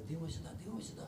Дивимося сюди, дивимося сюди.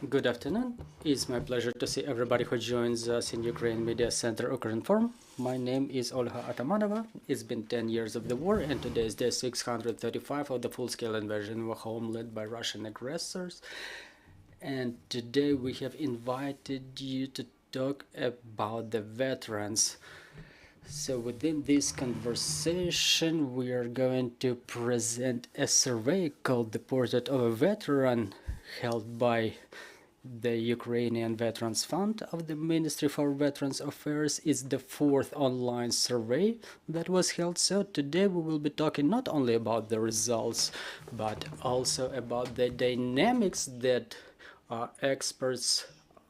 Good afternoon. It's my pleasure to see everybody who joins us in Ukraine Media Center Ukraine Forum. My name is Olga Atamanova. It's been 10 years of the war, and today is day 635 of the full-scale invasion of a homeland by Russian aggressors. And today we have invited you to talk about the veterans. So within this conversation, we are going to present a survey called The Portrait of a Veteran, held by the Ukrainian Veterans Fund of the Ministry for Veterans Affairs. Is the fourth online survey that was held. So today we will be talking not only about the results, but also about the dynamics that experts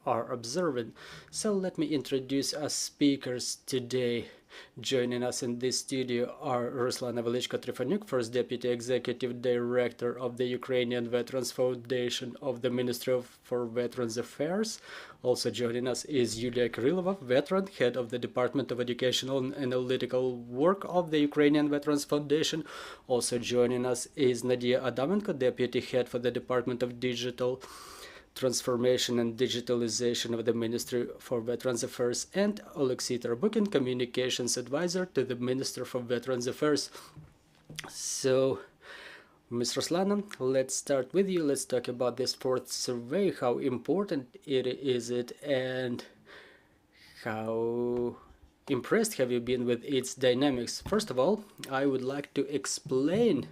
are observing. So let me introduce our speakers today. Joining us in this studio are Ruslana Velichko-Trifanyuk, First Deputy Executive Director of the Ukrainian Veterans Foundation of the Ministry for Veterans Affairs. Also joining us is Yulia Kirillova, veteran, Head of the Department of Educational and Analytical Work of the Ukrainian Veterans Foundation. Also joining us is Nadia Adamenko, Deputy Head for the Department of Digital Transformation and Digitalization of the Ministry for Veterans Affairs, and Alexei Tarbukin, Communications Advisor to the Minister for Veterans Affairs. So, Ms. Ruslana, let's start with you. Let's talk about this fourth survey, how important is it, and how impressed have you been with its dynamics? First of all, I would like to explain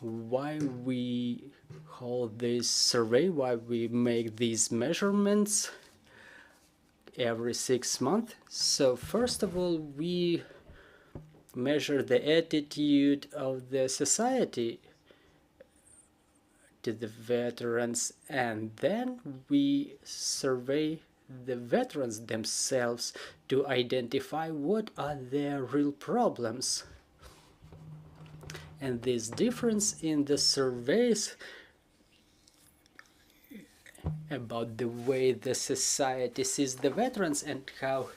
why we hold this survey, why we make these measurements every 6 months. So first of all, we measure the attitude of the society to the veterans, and then we survey the veterans themselves to identify what are their real problems. And this difference in the surveys about the way the society sees the veterans and how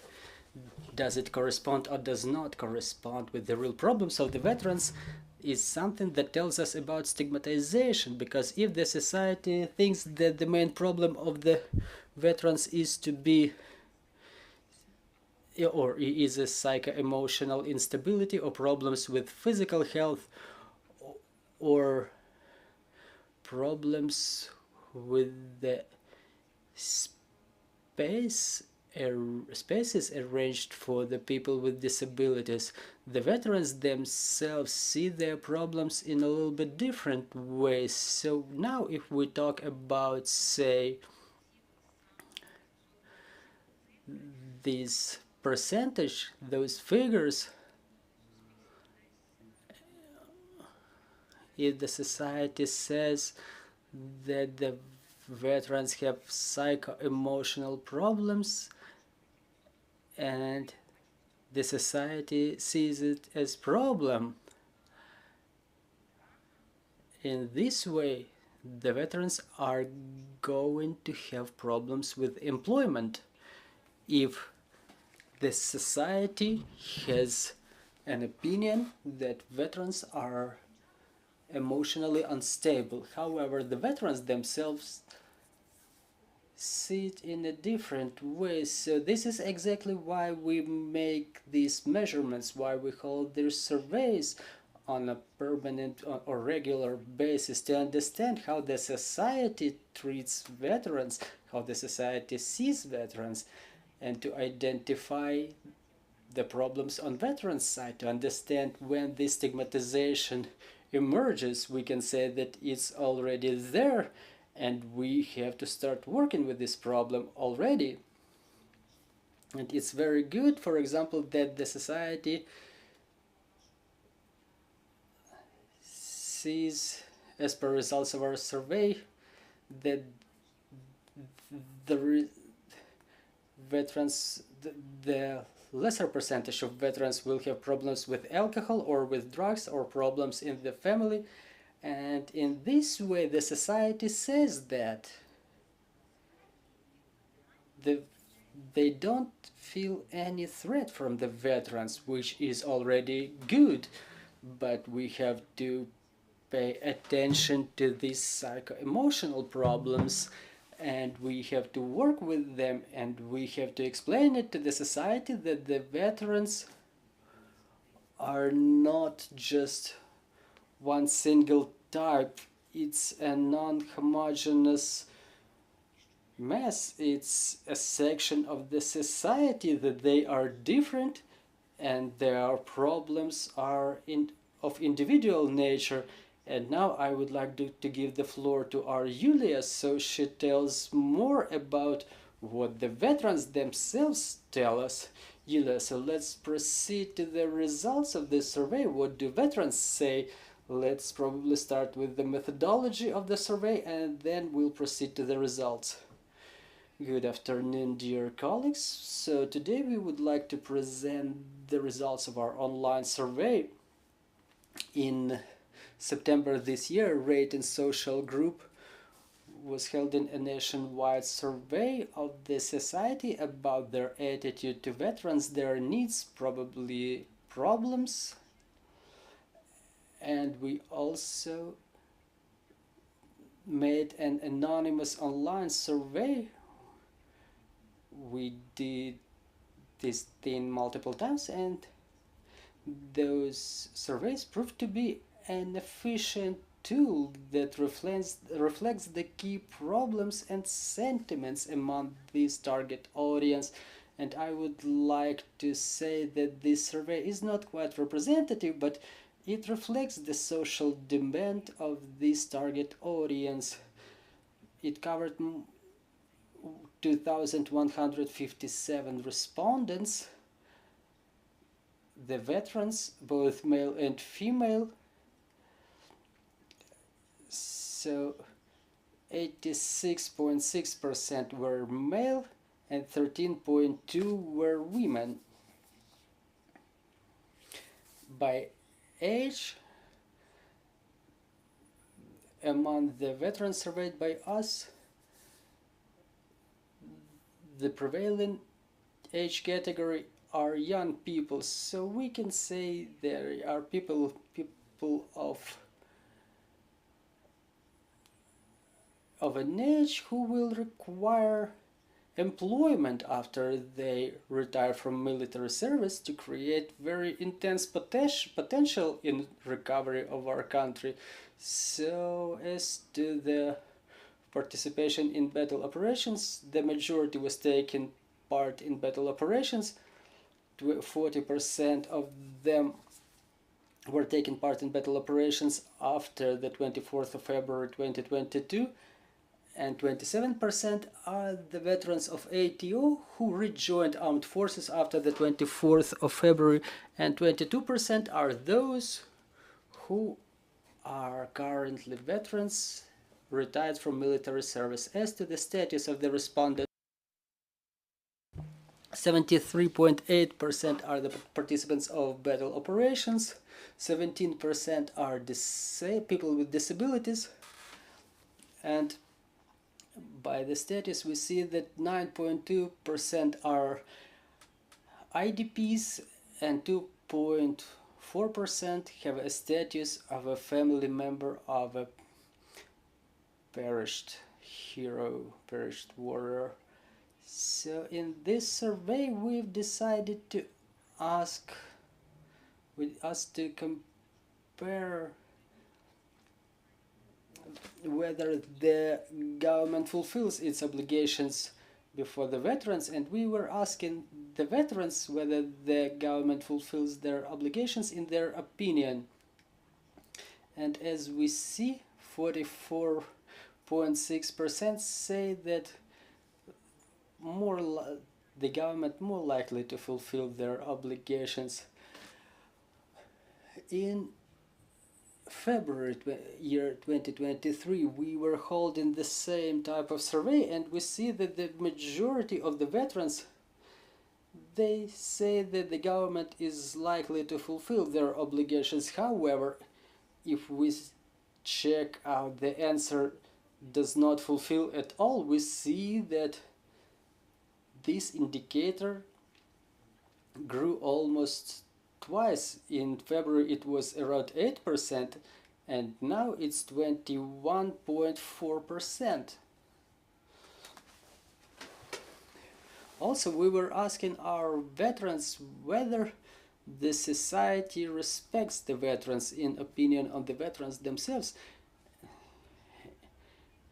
does it correspond or does not correspond with the real problems of the veterans is something that tells us about stigmatization, because if the society thinks that the main problem of the veterans is to be or is a psycho-emotional instability or problems with physical health or problems with the spaces arranged for the people with disabilities, the veterans themselves see their problems in a little bit different ways. So now if we talk about, say, this percentage, those figures, if the society says that the veterans have psycho-emotional problems and the society sees it as problem, in this way the veterans are going to have problems with employment. If the society has an opinion that veterans are emotionally unstable, however, the veterans themselves see it in a different way. So this is exactly why we make these measurements, why we hold these surveys on a permanent or regular basis, to understand how the society treats veterans, how the society sees veterans, and to identify the problems on veterans' side, to understand when this stigmatization emerges. We can say that it's already there, and we have to start working with this problem already. And it's very good, for example, that the society sees, as per results of our survey, that the veterans, the lesser percentage of veterans will have problems with alcohol or with drugs or problems in the family. And in this way, the society says that they don't feel any threat from the veterans, which is already good. But we have to pay attention to these psycho-emotional problems, and we have to work with them, and we have to explain it to the society that the veterans are not just one single type. It's a non-homogeneous mass. It's a section of the society, that they are different and their problems are of individual nature. And now I would like to give the floor to our Yulia, so she tells more about what the veterans themselves tell us. Yulia, so let's proceed to the results of this survey. What do veterans say? Let's probably start with the methodology of the survey, and then we'll proceed to the results. Good afternoon, dear colleagues. So today we would like to present the results of our online survey. In September this year, Rate and Social Group was held in a nationwide survey of the society about their attitude to veterans, their needs, probably problems. And we also made an anonymous online survey. We did this thing multiple times, and those surveys proved to be an efficient tool that reflects the key problems and sentiments among this target audience. And I would like to say that this survey is not quite representative, but it reflects the social demand of this target audience. It covered 2,157 respondents, the veterans, both male and female. So 86.6% were male and 13.2% were women. By age, among the veterans surveyed by us, the prevailing age category are young people. So we can say there are people of an age who will require employment after they retire from military service to create very intense potential in recovery of our country. So as to the participation in battle operations, the majority was taking part in battle operations. 40% of them were taking part in battle operations after the 24th of February 2022, and 27% are the veterans of ATO who rejoined armed forces after the 24th of February, and 22% are those who are currently veterans retired from military service. As to the status of the respondents, 73.8% are the participants of battle operations, 17% are people with disabilities, and by the status we see that 9.2% are IDPs and 2.4% have a status of a family member of a perished hero, perished warrior. So in this survey we've decided to ask us to compare whether the government fulfills its obligations before the veterans, and we were asking the veterans whether the government fulfills their obligations in their opinion. And as we see, 44.6% say that the government more likely to fulfill their obligations. In February year 2023, we were holding the same type of survey, and we see that the majority of the veterans, they say that the government is likely to fulfill their obligations. However, if we check out the answer does not fulfill at all, we see that this indicator grew almost twice. In February it was around 8%, and now it's 21.4%. Also, we were asking our veterans whether the society respects the veterans in opinion on the veterans themselves.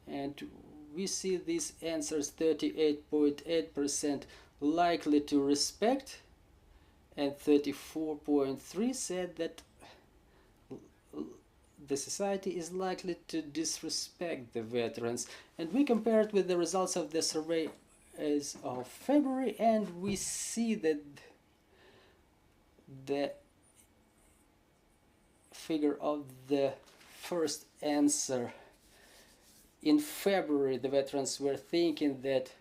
And we see these answers: 38.8% likely to respect, and 34.3% said that the society is likely to disrespect the veterans. And we compared with the results of the survey as of February, and we see that the figure of the first answer, in February the veterans were thinking that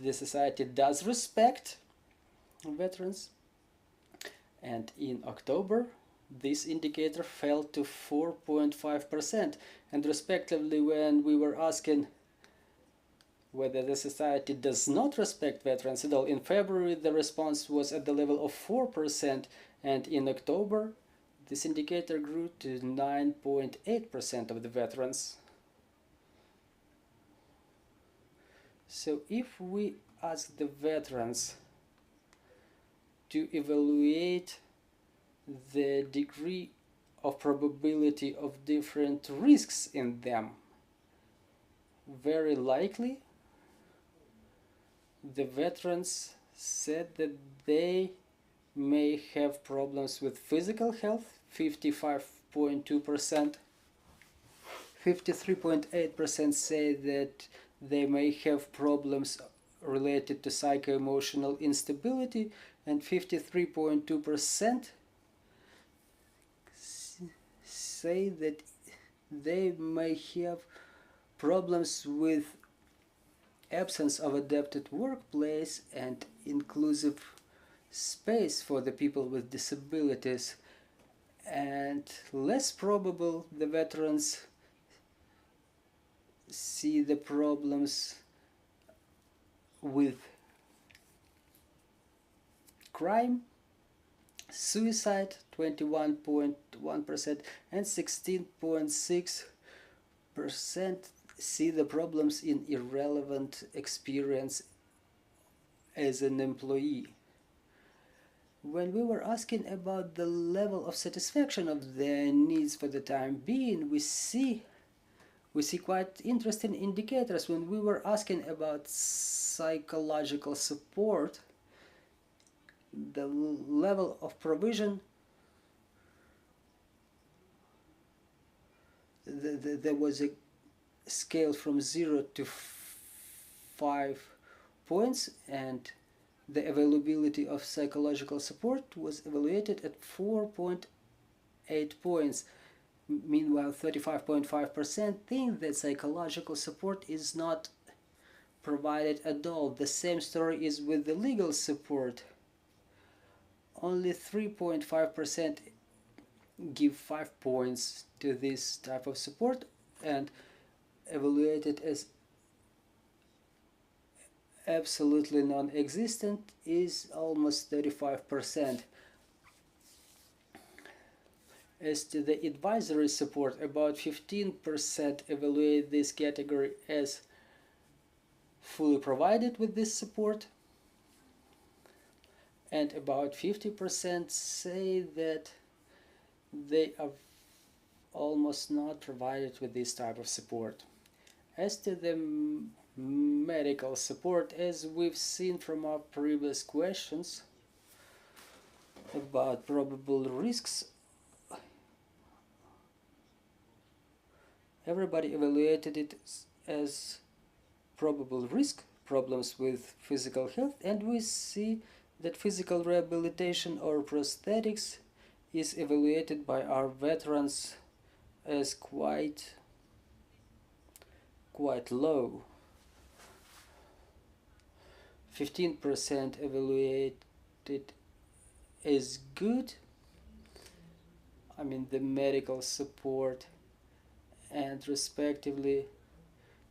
the society does respect veterans, and in October this indicator fell to 4.5%, and respectively when we were asking whether the society does not respect veterans at all, in February the response was at the level of 4%, and in October this indicator grew to 9.8% of the veterans. So if we ask the veterans to evaluate the degree of probability of different risks in them, very likely the veterans said that they may have problems with physical health, 55.2%. 53.8% say that they may have problems related to psycho-emotional instability, and 53.2% say that they may have problems with absence of adapted workplace and inclusive space for the people with disabilities. And less probable, the veterans see the problems with crime, suicide, 21.1%, and 16.6% see the problems in irrelevant experience as an employee. When we were asking about the level of satisfaction of their needs for the time being, we see quite interesting indicators. When we were asking about psychological support, the level of provision, there was a scale from 0 to 5 points, and the availability of psychological support was evaluated at 4.8 points. Meanwhile, 35.5% think that psychological support is not provided at all. The same story is with the legal support. Only 3.5% give 5 points to this type of support, and evaluated as absolutely non-existent is almost 35%. As to the advisory support, about 15% evaluate this category as fully provided with this support, and about 50% say that they are almost not provided with this type of support. As to the medical support. As we've seen from our previous questions about probable risks, everybody evaluated it as probable risk, problems with physical health, and we see that physical rehabilitation or prosthetics is evaluated by our veterans as quite low. 15% evaluated as good, I mean the medical support, and respectively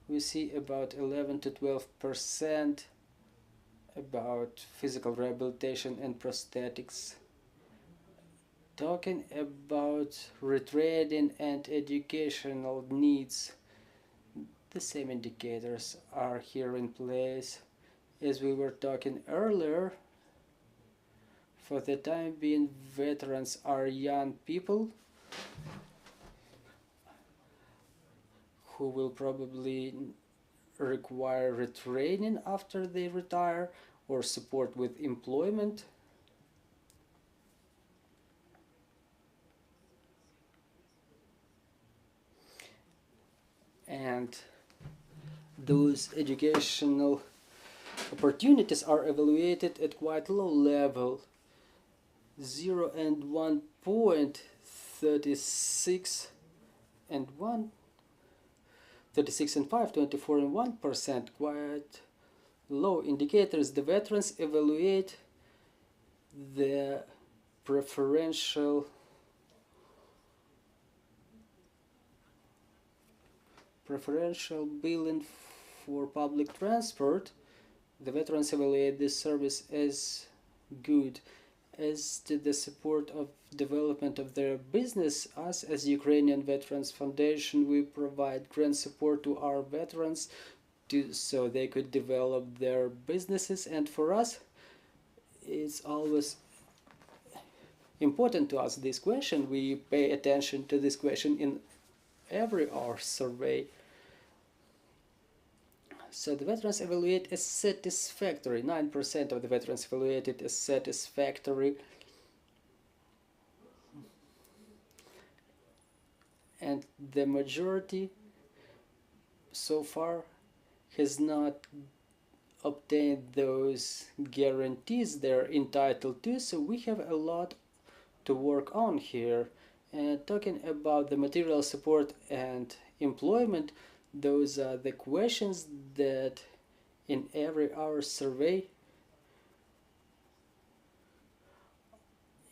we see about 11 to 12% about physical rehabilitation and prosthetics. Talking about retraining and educational needs, the same indicators are here in place as we were talking earlier. For the time being, veterans are young people who will probably require retraining after they retire or support with employment. And those educational opportunities are evaluated at quite low level, 0 and 1.36 and 36 and 5, 24 and 1%, quite low indicators. The veterans evaluate the preferential billing for public transport. The veterans evaluate this service as good. As to the support of development of their business, us as Ukrainian Veterans Foundation, we provide grant support to our veterans so they could develop their businesses, and for us it's always important to ask this question. We pay attention to this question in every our survey. So the veterans evaluate as satisfactory. 9% of the veterans evaluated as satisfactory. And the majority so far has not obtained those guarantees they're entitled to, so we have a lot to work on here. And talking about the material support and employment, those are the questions that in every hour survey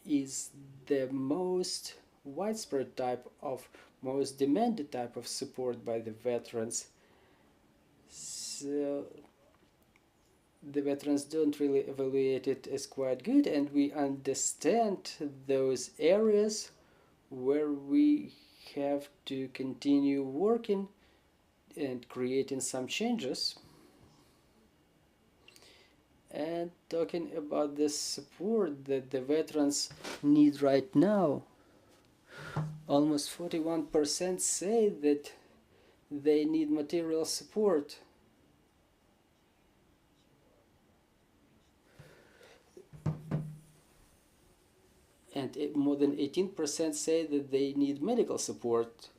is the most widespread type of, most demanded type of support by the veterans. So the veterans don't really evaluate it as quite good, and we understand those areas where we have to continue working and creating some changes. And talking about the support that the veterans need right now, almost 41% say that they need material support. And more than 18% say that they need medical support.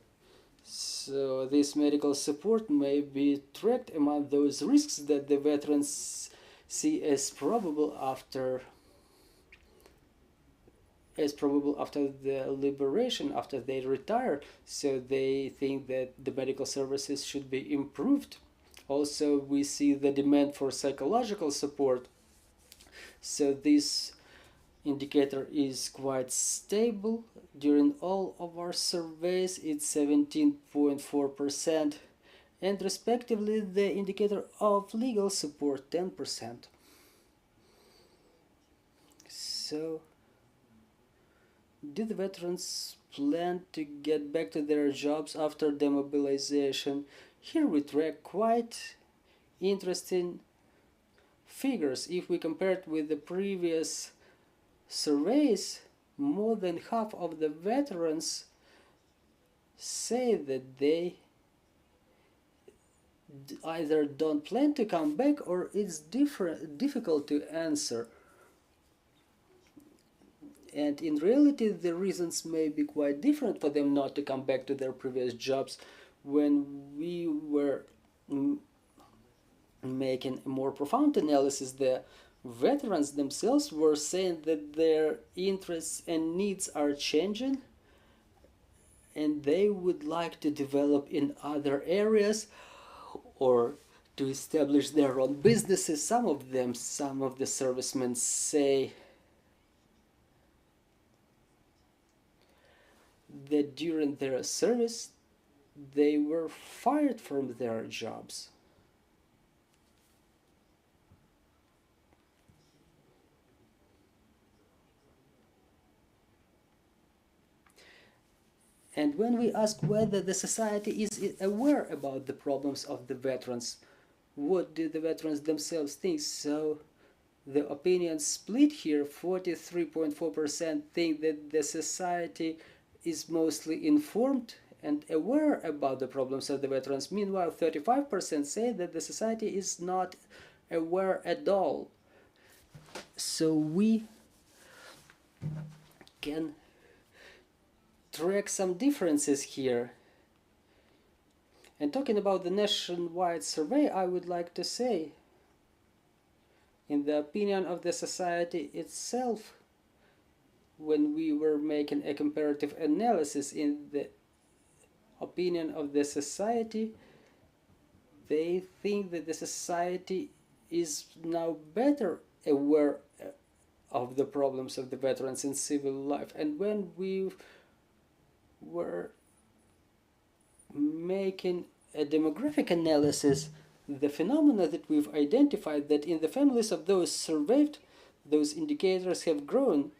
So this medical support may be tracked among those risks that the veterans see as probable after the liberation, after they retire. So they think that the medical services should be improved. Also, we see the demand for psychological support. So this indicator is quite stable. During all of our surveys, it's 17.4%, and respectively the indicator of legal support 10%. So do the veterans plan to get back to their jobs after demobilization? Here we track quite interesting figures. If we compare it with the previous surveys, more than half of the veterans say that either don't plan to come back or it's difficult to answer. And in reality, the reasons may be quite different for them not to come back to their previous jobs. When we were making a more profound analysis, the veterans themselves were saying that their interests and needs are changing and they would like to develop in other areas or to establish their own businesses. Some of the servicemen say that during their service they were fired from their jobs. And when we ask whether the society is aware about the problems of the veterans, what do the veterans themselves think? So the opinions split here. 43.4% think that the society is mostly informed and aware about the problems of the veterans. Meanwhile, 35% say that the society is not aware at all. So we can track some differences here. And talking about the nationwide survey, I would like to say, in the opinion of the society itself, when we were making a comparative analysis, in the opinion of the society, they think that the society is now better aware of the problems of the veterans in civil life. And when we were making a demographic analysis, the phenomena that we've identified, that in the families of those surveyed, those indicators have grown,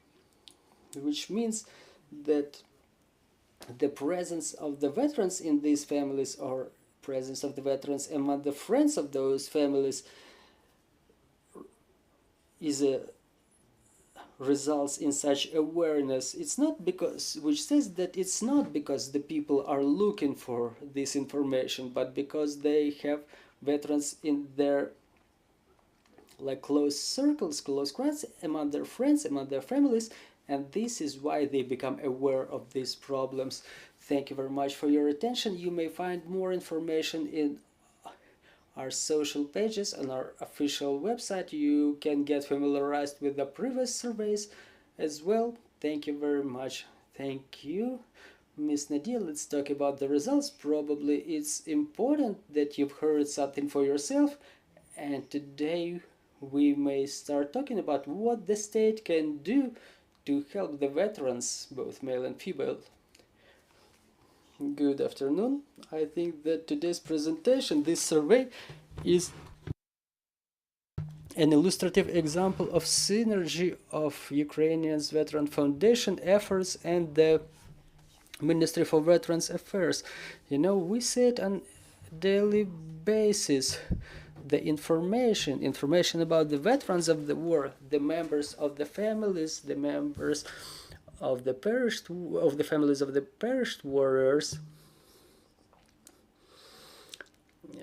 which means that the presence of the veterans in these families, or presence of the veterans among the friends of those families, is a results in such awareness. It's not because, which says that it's not because the people are looking for this information, but because they have veterans in their close circles, close crowds, among their friends, among their families, and this is why they become aware of these problems. Thank you very much for your attention. You may find more information in our social pages on our official website. You can get familiarized with the previous surveys as well. Thank you very much. Thank you, Miss Nadia. Let's talk about the results. Probably it's important that you've heard something for yourself, and today we may start talking about what the state can do to help the veterans, both male and female. Good afternoon. I think that today's presentation, this survey, is an illustrative example of synergy of Ukrainian Veterans Foundation efforts and the Ministry for Veterans Affairs. You know, we see it on a daily basis. The information about the veterans of the war, the members of the families, the members of the families of the perished warriors,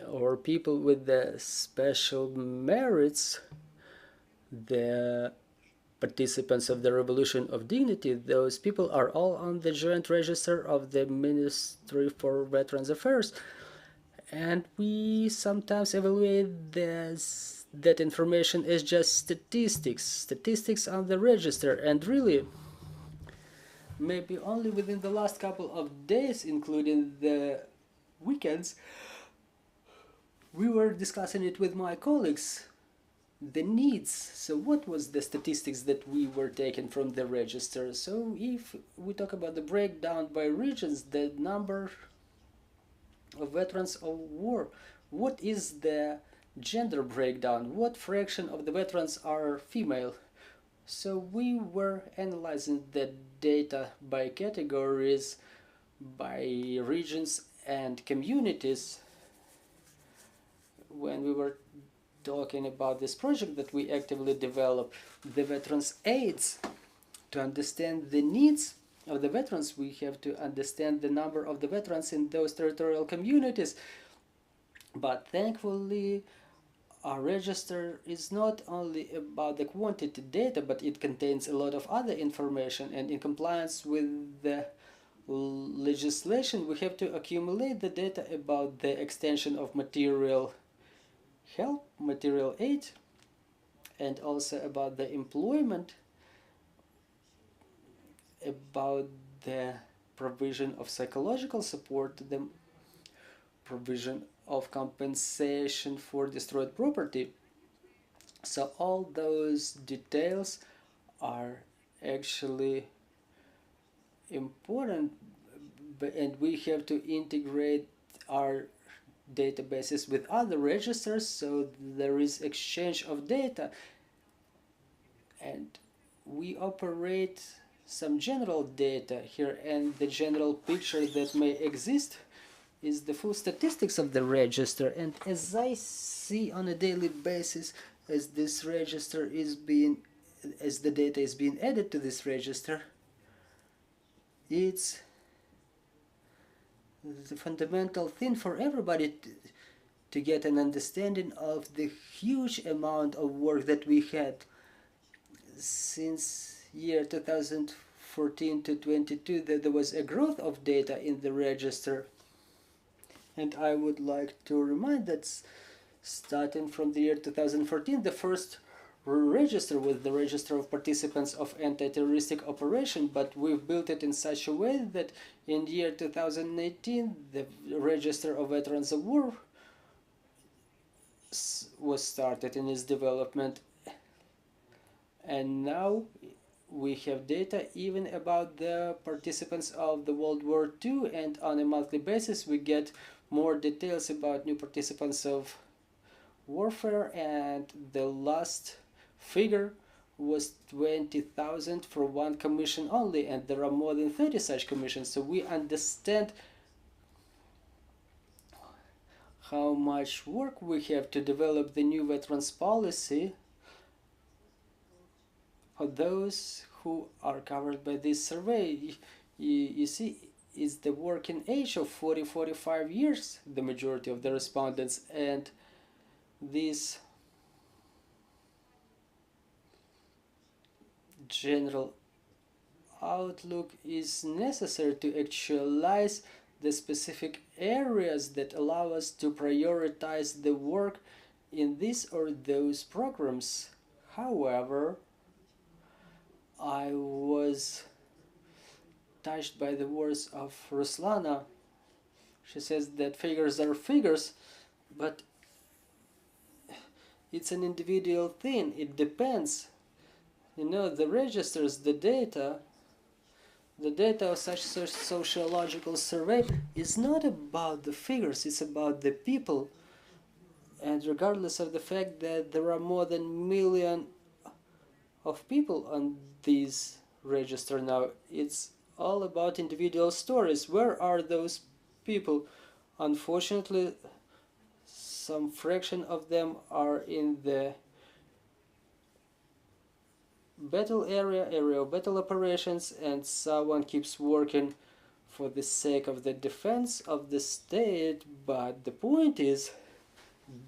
or people with the special merits, the participants of the Revolution of Dignity. Those people are all on the joint register of the Ministry for Veterans Affairs, and we sometimes evaluate that information as just statistics on the register. And really, maybe only within the last couple of days, including the weekends, we were discussing it with my colleagues, the needs. So what was the statistics that we were taking from the register? So if we talk about the breakdown by regions, the number of veterans of war, what is the gender breakdown? What fraction of the veterans are female? So we were analyzing the data by categories, by regions and communities. When we were talking about this project that we actively develop, the Veterans Aids, to understand the needs of the veterans, we have to understand the number of the veterans in those territorial communities. But thankfully, our register is not only about the quantity data, but it contains a lot of other information, and in compliance with the legislation, we have to accumulate the data about the extension of material help, material aid, and also about the employment, about the provision of psychological support, the provision of compensation for destroyed property. So all those details are actually important, and we have to integrate our databases with other registers, so there is exchange of data, and we operate some general data here, and the general picture that may exist is the full statistics of the register. And as I see on a daily basis, as this register is being, as the data is being added to this register, it's the fundamental thing for everybody to get an understanding of the huge amount of work that we had since year 2014 to 22, that there was a growth of data in the register. And I would like to remind that starting from the year 2014, the first register was the register of participants of anti-terroristic operation, but we've built it in such a way that in the year 2018 the register of veterans of war was started in its development, and now we have data even about the participants of the World War II, and on a monthly basis we get more details about new participants of warfare, and the last figure was 20,000 for one commission only, and there are more than 30 such commissions. So we understand how much work we have to develop the new veterans policy for those who are covered by this survey. You see, it's the working age of 40-45 years, the majority of the respondents, and this general outlook is necessary to actualize the specific areas that allow us to prioritize the work in this or those programs. However, I was touched by the words of Ruslana. She says that figures are figures, but it's an individual thing. It depends. You know, the registers, the data of such sociological survey is not about the figures, it's about the people. And regardless of the fact that there are more than 1 million of people on this register now, it's all about individual stories. Where are those people? Unfortunately, some fraction of them are in the battle area of battle operations, and someone keeps working for the sake of the defense of the state. But the point is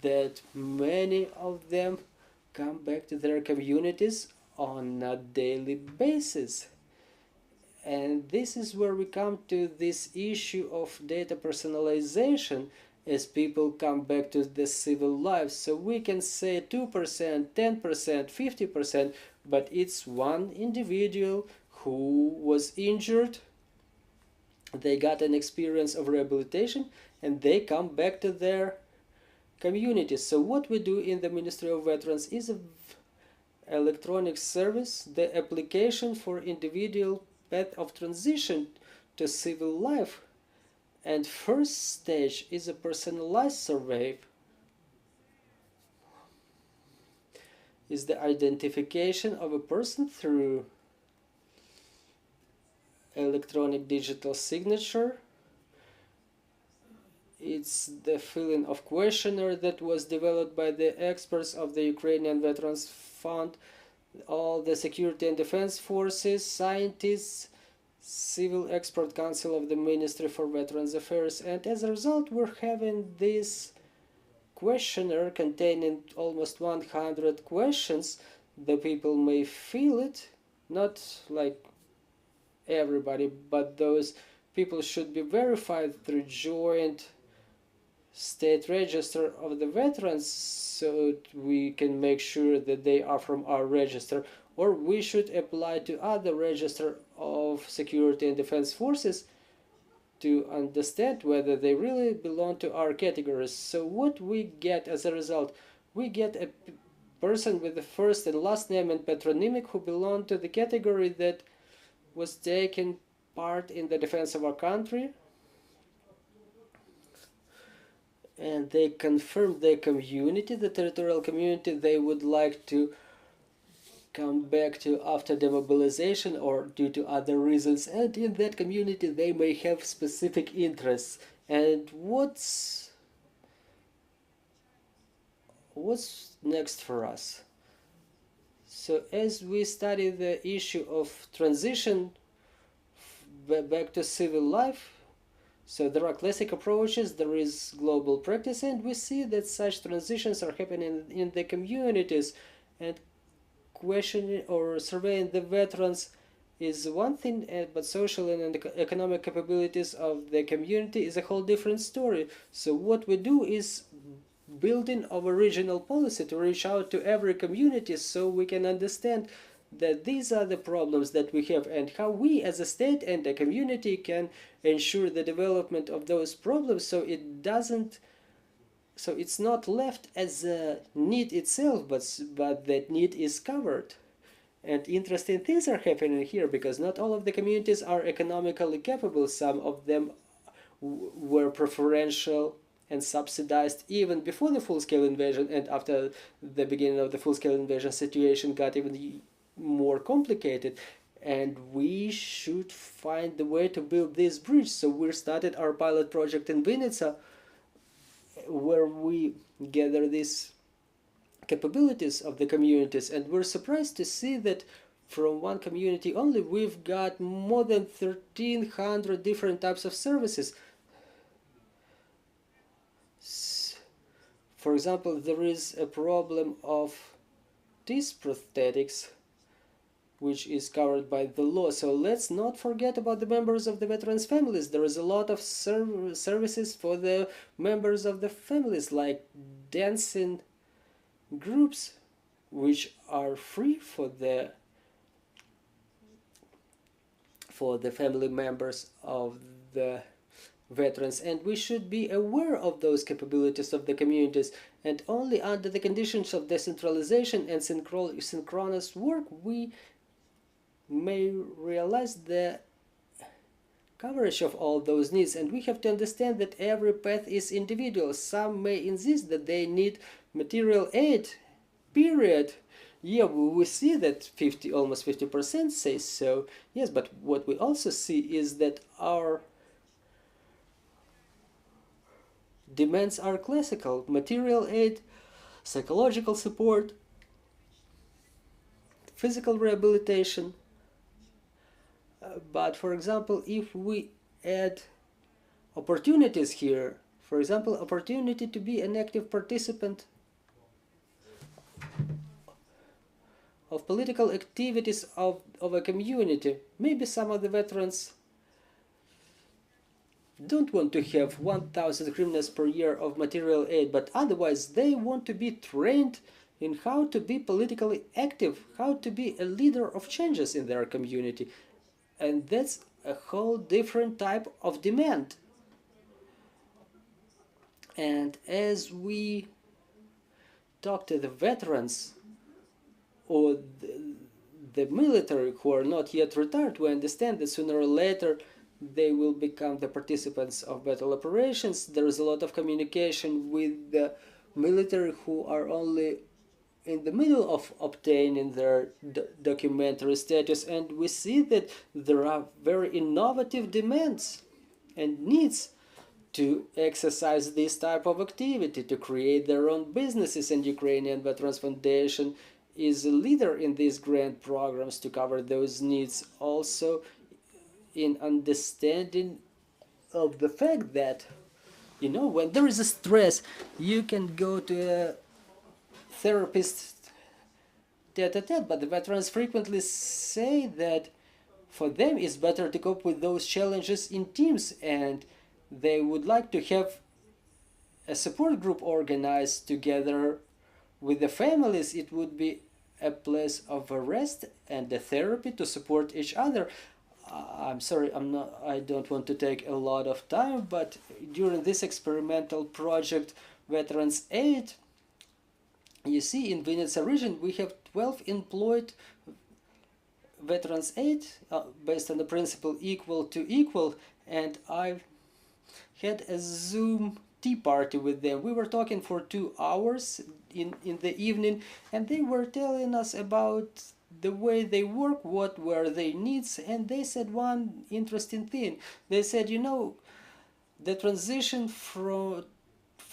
that many of them come back to their communities on a daily basis. And this is where we come to this issue of data personalization as people come back to the civil life. So we can say 2%, 10%, 50%, but it's one individual who was injured, they got an experience of rehabilitation, and they come back to their communities. So what we do in the Ministry of Veterans is an electronic service, the application for individual path of transition to civil life. And first stage is a personalized survey, is the identification of a person through electronic digital signature. It's the filling of questionnaire that was developed by the experts of the Ukrainian Veterans Fund, all the security and defense forces, scientists, Civil Expert Council of the Ministry for Veterans Affairs, and as a result we're having this questionnaire containing almost 100 questions. The people may fill it, not like everybody, but those people should be verified through joint state register of the veterans, so we can make sure that they are from our register, or we should apply to other register of security and defense forces to understand whether they really belong to our categories. So what we get as a result, we get a person with the first and last name and patronymic who belong to the category that was taken part in the defense of our country, and they confirm their community, the territorial community they would like to come back to after demobilization or due to other reasons, and in that community they may have specific interests. And what's next for us? So as we study the issue of transition back to civil life, so there are classic approaches, there is global practice, and we see that such transitions are happening in the communities. And questioning or surveying the veterans is one thing, but social and economic capabilities of the community is a whole different story. So what we do is building of a regional policy to reach out to every community so we can understand that these are the problems that we have and how we as a state and a community can ensure the development of those problems, so it's not left as a need itself, but that need is covered. And interesting things are happening here, because not all of the communities are economically capable. Some of them were preferential and subsidized even before the full-scale invasion, and after the beginning of the full-scale invasion, situation got even more complicated, and we should find the way to build this bridge. So we started our pilot project in Vinnytsia, where we gather these capabilities of the communities, and we're surprised to see that from one community only we've got more than 1,300 different types of services. For example, there is a problem of these prosthetics, which is covered by the law. So let's not forget about the members of the veterans' families. There is a lot of services for the members of the families, like dancing groups, which are free for the family members of the veterans, and we should be aware of those capabilities of the communities, and only under the conditions of decentralization and synchronous work we may realize the coverage of all those needs. And we have to understand that every path is individual. Some may insist that they need material aid, period. Yeah, we see that almost 50% say so, yes, but what we also see is that our demands are classical: material aid, psychological support, physical rehabilitation. But for example, if we add opportunities here, for example, opportunity to be an active participant of political activities of a community, maybe some of the veterans don't want to have 1,000 hryvnias per year of material aid, but otherwise they want to be trained in how to be politically active, how to be a leader of changes in their community. And that's a whole different type of demand. And as we talk to the veterans or the military who are not yet retired, we understand that sooner or later they will become the participants of battle operations. There is a lot of communication with the military who are only in the middle of obtaining their documentary status, and we see that there are very innovative demands and needs to exercise this type of activity, to create their own businesses, and Ukrainian Veterans Foundation is a leader in these grant programs to cover those needs, also in understanding of the fact that You know, when there is a stress, you can go to a therapist tete-a-tete, but the veterans frequently say that for them it's better to cope with those challenges in teams, and they would like to have a support group organized together with the families. It would be a place of rest and a therapy to support each other. I'm sorry, I don't want to take a lot of time, but during this experimental project, Veterans Aid, you see, in Vinnytsia region, we have 12 employed Veterans Aid based on the principle equal to equal, and I had a Zoom tea party with them. We were talking for 2 hours in the evening, and they were telling us about the way they work, what were their needs, and they said one interesting thing. They said, you know, the transition from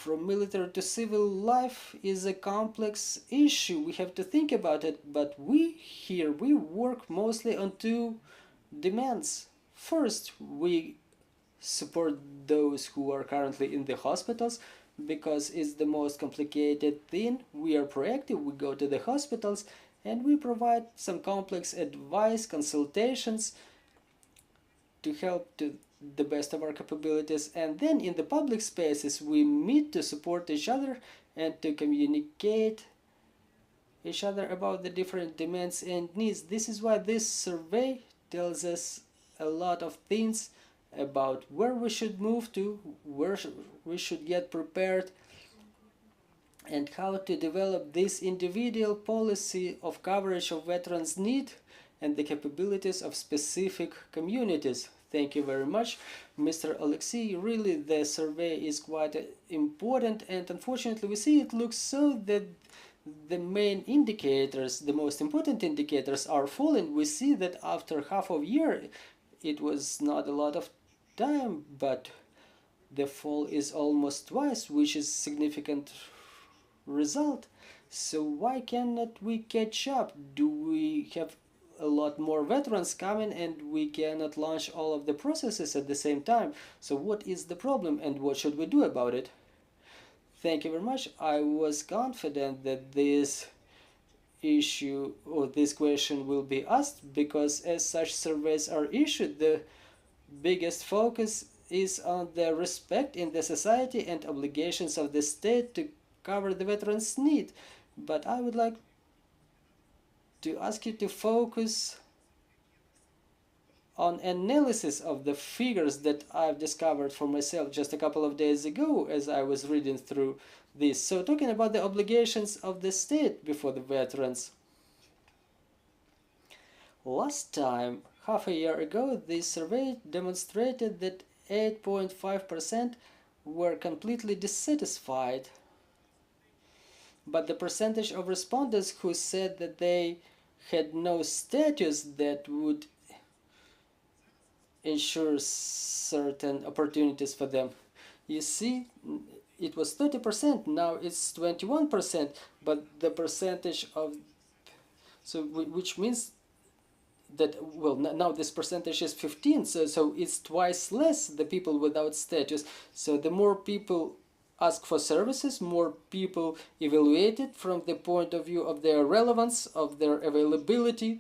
military to civil life is a complex issue. We have to think about it, but we work mostly on two demands. First, we support those who are currently in the hospitals because it's the most complicated thing. We are proactive, we go to the hospitals and we provide some complex advice, consultations to help to the best of our capabilities. And then in the public spaces we meet to support each other and to communicate each other about the different demands and needs. This is why this survey tells us a lot of things about where we should move to, where we should get prepared, and how to develop this individual policy of coverage of veterans' need and the capabilities of specific communities. Thank you very much, Mr. Alexei. Really, the survey is quite important, and unfortunately we see it looks so that the main indicators, the most important indicators, are falling. We see that after half of a year, it was not a lot of time, but the fall is almost twice, which is significant result. So why cannot we catch up? Do we have a lot more veterans coming and we cannot launch all of the processes at the same time? So what is the problem and what should we do about it? Thank you very much. I was confident that this issue or this question will be asked because as such surveys are issued, the biggest focus is on the respect in the society and obligations of the state to cover the veterans' need. But I would like to ask you to focus on analysis of the figures that I've discovered for myself just a couple of days ago as I was reading through this. So talking about the obligations of the state before the veterans. Last time, half a year ago, this survey demonstrated that 8.5% were completely dissatisfied. But the percentage of respondents who said that they had no status that would ensure certain opportunities for them. You see, it was 30%, now it's 21%, but the percentage of, so which means that, well, now this percentage is 15, so it's twice less the people without status. So the more people ask for services, more people evaluate it from the point of view of their relevance, of their availability,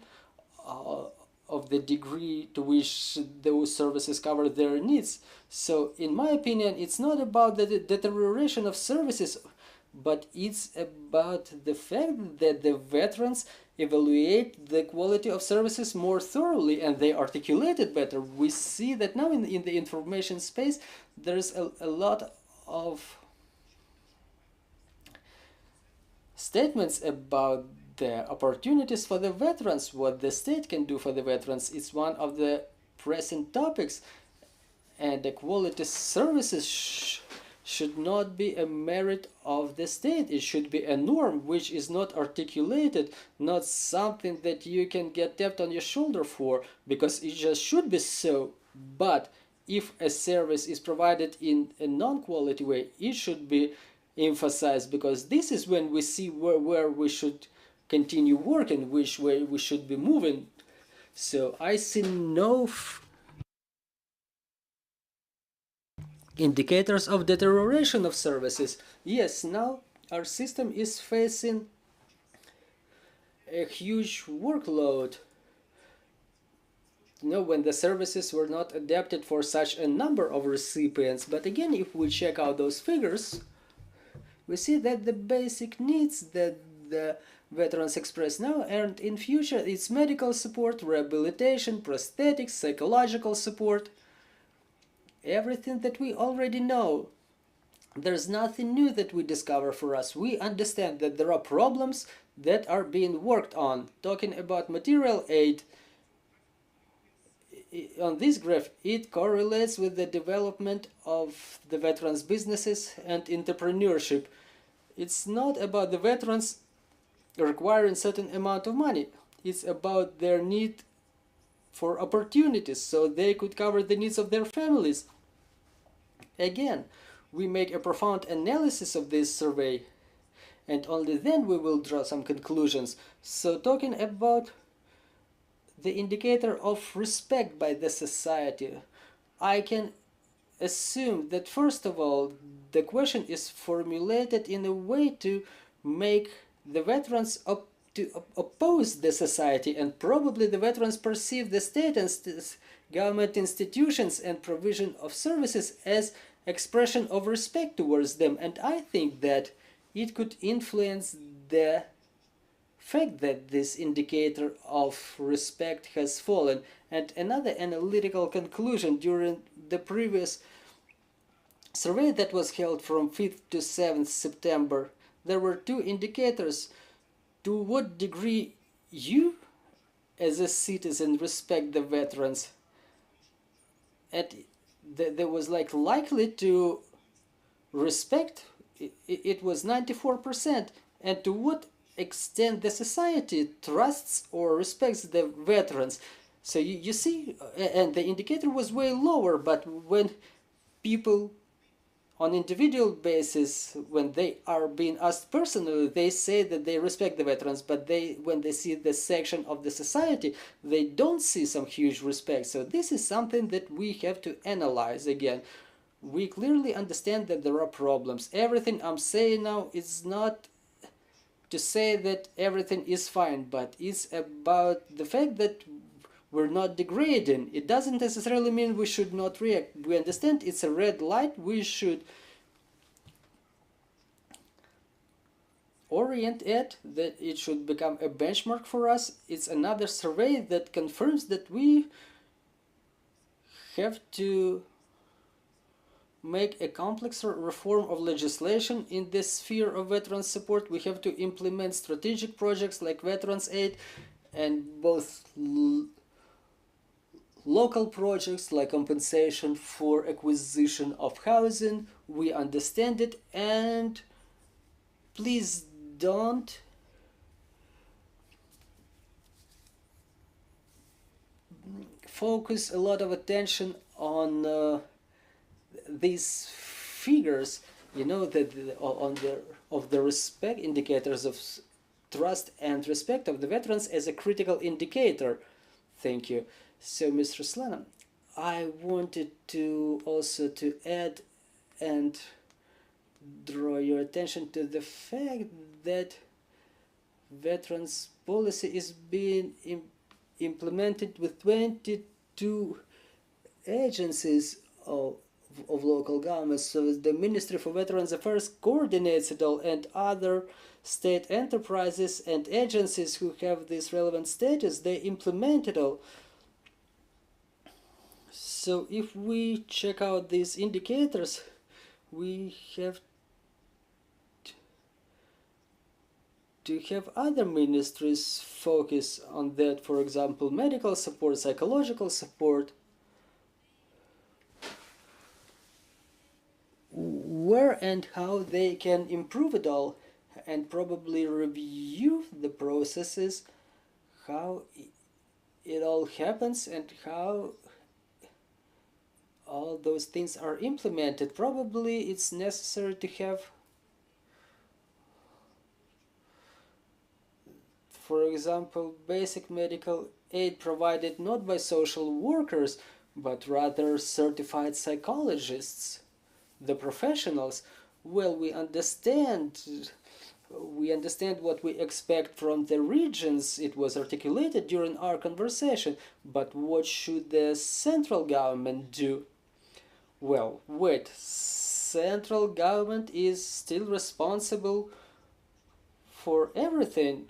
of the degree to which those services cover their needs. So in my opinion, it's not about the deterioration of services, but it's about the fact that the veterans evaluate the quality of services more thoroughly and they articulate it better. We see that now in the information space, there's a lot of statements about the opportunities for the veterans, what the state can do for the veterans. It's one of the pressing topics, and the quality services should not be a merit of the state. It should be a norm which is not articulated, not something that you can get tapped on your shoulder for, because it just should be so. But if a service is provided in a non-quality way, it should be emphasized, because this is when we see where we should continue working, which way we should be moving. So I see no Indicators of deterioration of services. Yes, now our system is facing a huge workload. When the services were not adapted for such a number of recipients. But again, if we check out those figures, we see that the basic needs that the veterans express now and in future, it's medical support, rehabilitation, prosthetics, psychological support, everything that we already know. There's nothing new that we discover for us. We understand that there are problems that are being worked on. Talking about material aid, on this graph, it correlates with the development of the veterans' businesses and entrepreneurship. It's not about the veterans requiring certain amount of money. It's about their need for opportunities so they could cover the needs of their families. Again, we make a profound analysis of this survey, and only then we will draw some conclusions. So talking about the indicator of respect by the society, I can assume that first of all, the question is formulated in a way to make the veterans oppose the society, and probably the veterans perceive the state and government institutions and provision of services as expression of respect towards them, and I think that it could influence the fact that this indicator of respect has fallen. And another analytical conclusion during the previous survey that was held from 5th to 7th September, there were two indicators: to what degree you as a citizen respect the veterans, and there was like likely to respect, it was 94%, and to what extent the society trusts or respects the veterans. So you see, and the indicator was way lower, but when people on individual basis, when they are being asked personally, they say that they respect the veterans, but when they see the section of the society, they don't see some huge respect. So this is something that we have to analyze again. We clearly understand that there are problems. Everything I'm saying now is not to say that everything is fine, but it's about the fact that we're not degrading. It doesn't necessarily mean we should not react. We understand it's a red light. We should orient it, that it should become a benchmark for us. It's another survey that confirms that we have to make a complex reform of legislation in this sphere of veterans support. We have to implement strategic projects like veterans aid, and both local projects like compensation for acquisition of housing. We understand it, and please don't focus a lot of attention on these figures, of the respect indicators of trust and respect of the veterans as a critical indicator. Thank you. So, Ms. Ruslana, I wanted to also to add and draw your attention to the fact that veterans policy is being implemented with 22 agencies of local governments. So the Ministry for Veterans Affairs coordinates it all, and other state enterprises and agencies who have this relevant status, they implement it all. So if we check out these indicators, we have to have other ministries focus on that. For example, medical support, psychological support, where and how they can improve it all, and probably review the processes, how it all happens and how all those things are implemented. Probably it's necessary to have, for example, basic medical aid provided not by social workers, but rather certified psychologists. the professionals, well, we understand what we expect from the regions. It was articulated during our conversation, but what should the central government do? Well, wait, central government is still responsible for everything,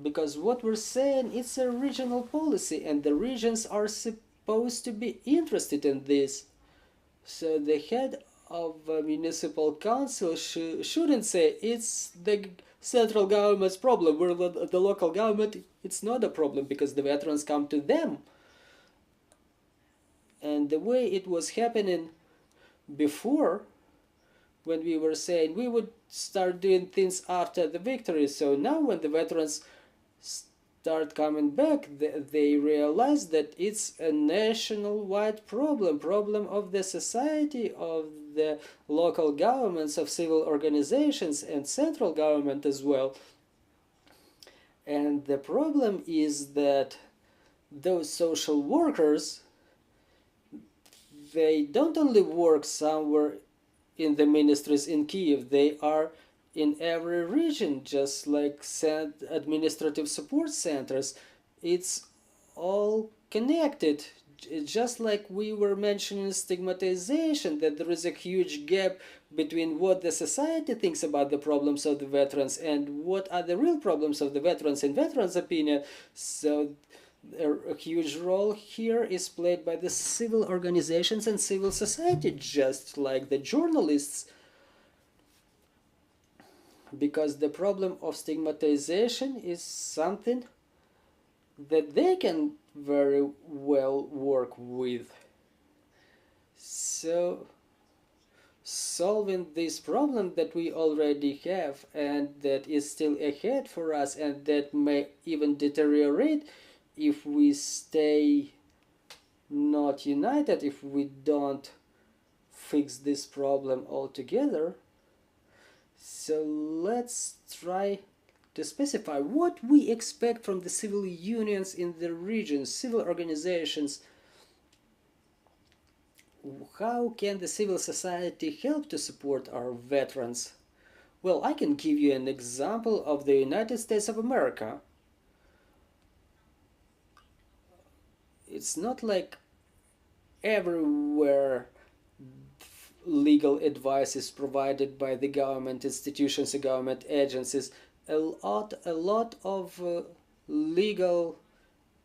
because what we're saying, it's a regional policy and the regions are supposed to be interested in this. So the head of a municipal council shouldn't say it's the central government's problem, where the local government, it's not a problem because the veterans come to them. And the way it was happening before, when we were saying we would start doing things after the victory, so now when the veterans start coming back, they realize that it's a national-wide problem of the society, of the local governments, of civil organizations, and central government as well. And the problem is that those social workers, they don't only work somewhere in the ministries in Kiev, they are in every region, just like administrative support centers. It's all connected. Just like we were mentioning stigmatization, that there is a huge gap between what the society thinks about the problems of the veterans and what are the real problems of the veterans in veterans' opinion. So a huge role here is played by the civil organizations and civil society, just like the journalists, because the problem of stigmatization is something that they can very well work with. So solving this problem that we already have and that is still ahead for us and that may even deteriorate if we stay not united, if we don't fix this problem altogether. So let's try to specify what we expect from the civil unions in the regions, civil organizations. How can the civil society help to support our veterans? Well, I can give you an example of the United States of America. It's not like everywhere legal advice is provided by the government institutions and government agencies. A lot of legal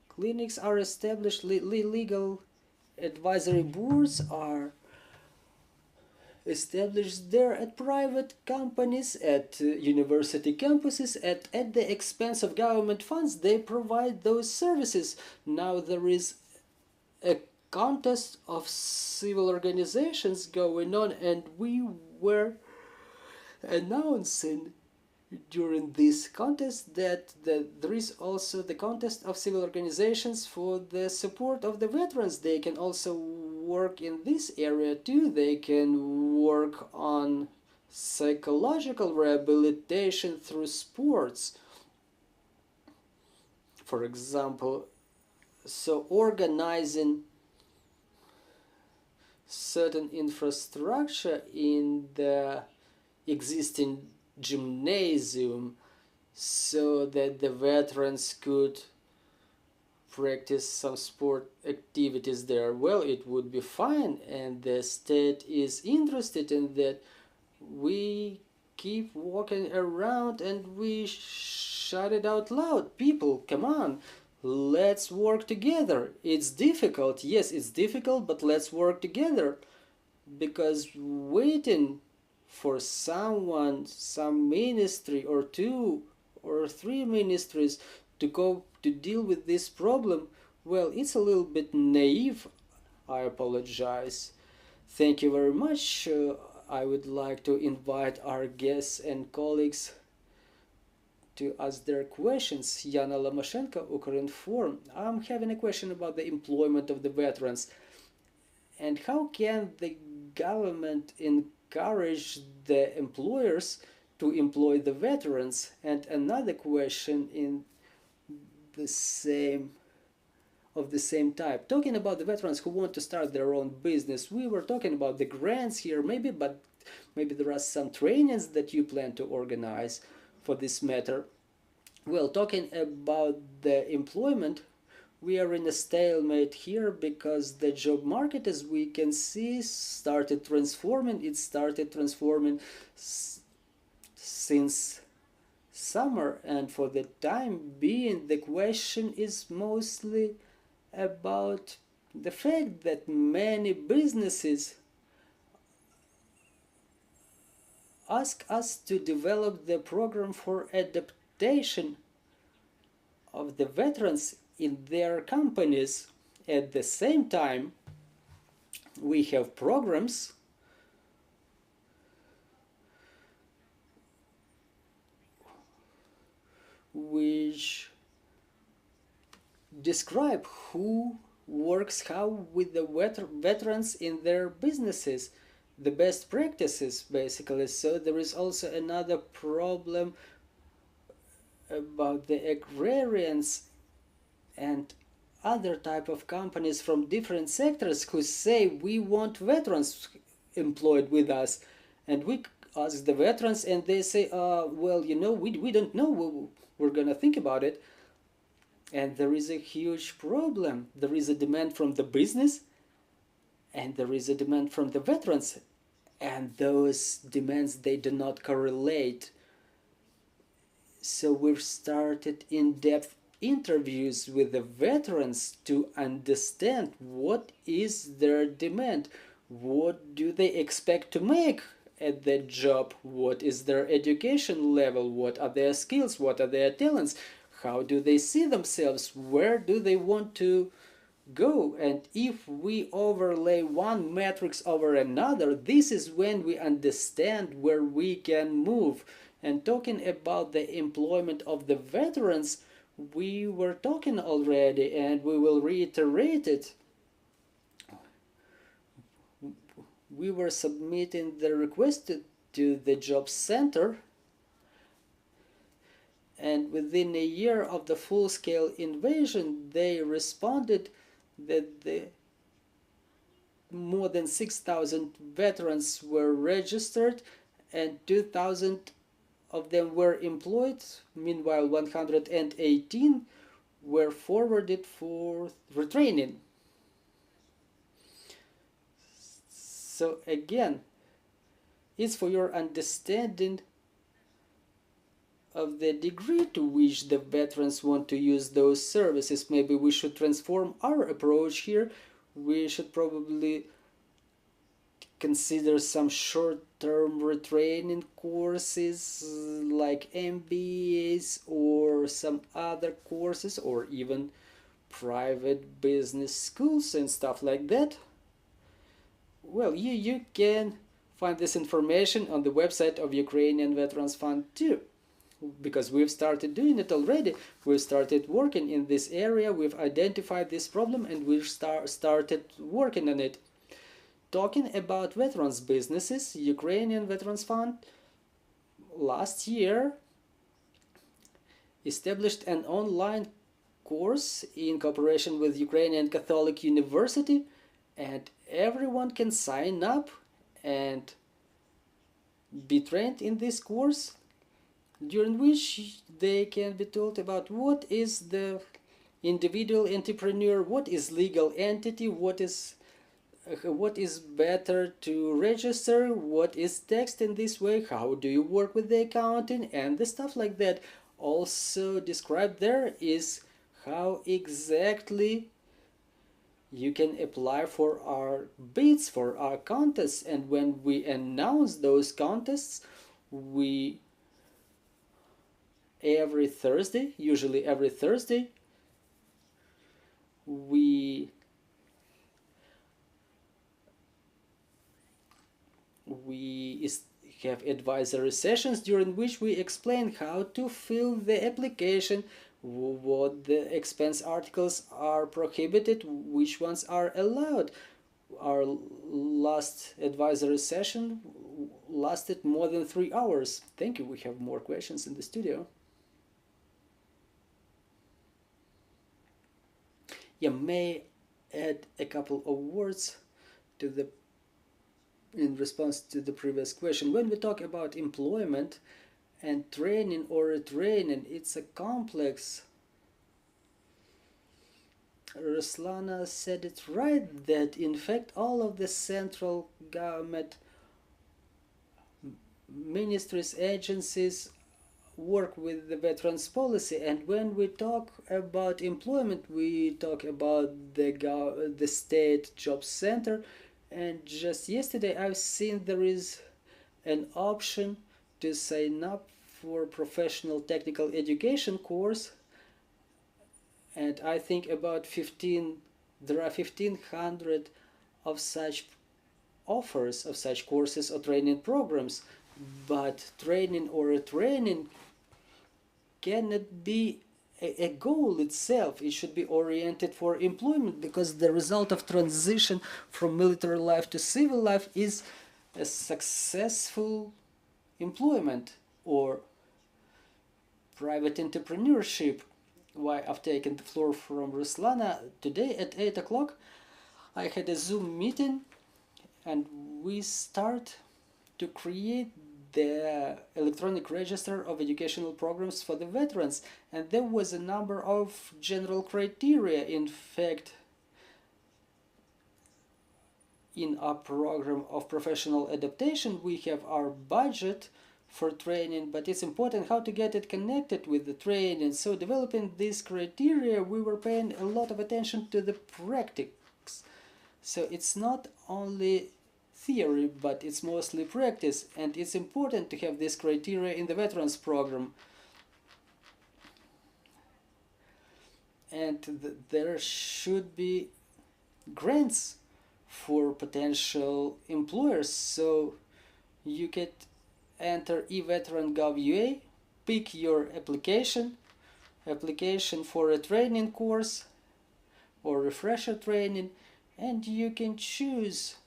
clinics are established, legal advisory boards are established there at private companies, at university campuses, at the expense of government funds. They provide those services. Now there is a contest of civil organizations going on, and we were announcing during this contest that there is also the contest of civil organizations for the support of the veterans. They can also work in this area too. They can work on psychological rehabilitation through sports, for example. So organizing certain infrastructure in the existing gymnasium so that the veterans could practice some sport activities there, well, it would be fine, and the state is interested in that. We keep walking around and we shout it out loud. People, come on, let's work together. It's difficult, yes, it's difficult, but let's work together, because waiting for someone, some ministry or 2 or 3 ministries to go to deal with this problem, well, it's a little bit naive. I apologize. Thank you very much. I would like to invite our guests and colleagues to ask their questions. Yana Lomoshenko, Ukrainian Forum. I'm having a question about the employment of the veterans. And how can the government encourage the employers to employ the veterans? And another question in the same of the same type. Talking about the veterans who want to start their own business, we were talking about the grants here, maybe, but maybe there are some trainings that you plan to organize for this matter. Well, talking about the employment, we are in a stalemate here because the job market, as we can see, started transforming. It started transforming since summer, and for the time being, the question is mostly about the fact that many businesses ask us to develop the program for adaptation of the veterans in their companies. At the same time, we have programs which describe who works how with the veterans in their businesses, the best practices basically. So there is also another problem about the agrarians and other type of companies from different sectors who say we want veterans employed with us, and we ask the veterans and they say well, you know, we don't know, we're gonna think about it. And there is a huge problem. There is a demand from the business and there is a demand from the veterans, and those demands, they do not correlate. So we've started in-depth interviews with the veterans to understand what is their demand, what do they expect to make at that job, what is their education level, what are their skills, what are their talents, how do they see themselves, where do they want to go. And if we overlay one matrix over another, this is when we understand where we can move. And talking about the employment of the veterans, we were talking already and we will reiterate it. We were submitting the request to the job center, and within a year of the full-scale invasion, they responded that the more than 6,000 veterans were registered and 2,000 of them were employed. Meanwhile, 118 were forwarded for retraining. So again, it's for your understanding of the degree to which the veterans want to use those services. Maybe we should transform our approach here. We should probably consider some short-term retraining courses like MBAs or some other courses, or even private business schools and stuff like that. Well, you can find this information on the website of Ukrainian Veterans Fund too, because we've started doing it already. We've started working in this area, we've identified this problem, and we've started working on it. Talking about veterans businesses, Ukrainian Veterans Fund last year established an online course in cooperation with Ukrainian Catholic University, and everyone can sign up and be trained in this course, during which they can be told about what is the individual entrepreneur, what is legal entity, what is better to register, what is taxed in this way, how do you work with the accounting, and the stuff like that. Also described there is how exactly you can apply for our bids, for our contests, and when we announce those contests, we every Thursday, usually every Thursday, we have advisory sessions during which we explain how to fill the application, what the expense articles are prohibited, which ones are allowed. Our last advisory session lasted more than 3 hours. Thank you. We have more questions in the studio. may add a couple of words to the in response to the previous question. When we talk about employment and training or retraining, it's a complex. Ruslana said it right, that in fact all of the central government ministries, agencies work with the veterans policy, and when we talk about employment, we talk about the state job center. And just yesterday I've seen there is an option to sign up for professional technical education course, and I think about there are 1500 of such offers of such courses or training programs. But training or retraining cannot be a goal itself. It should be oriented for employment, because the result of transition from military life to civil life is a successful employment or private entrepreneurship. Why I've taken the floor from Ruslana today at 8 o'clock. I had a Zoom meeting and we start to create the electronic register of educational programs for the veterans, and there was a number of general criteria. In fact, in our program of professional adaptation we have our budget for training, but it's important how to get it connected with the training. So developing these criteria, we were paying a lot of attention to the practice. So it's not only theory, but it's mostly practice, and it's important to have this criteria in the veterans program. And there should be grants for potential employers, so you could enter eveteran.gov.ua, pick your application for a training course or refresher training, and you can choose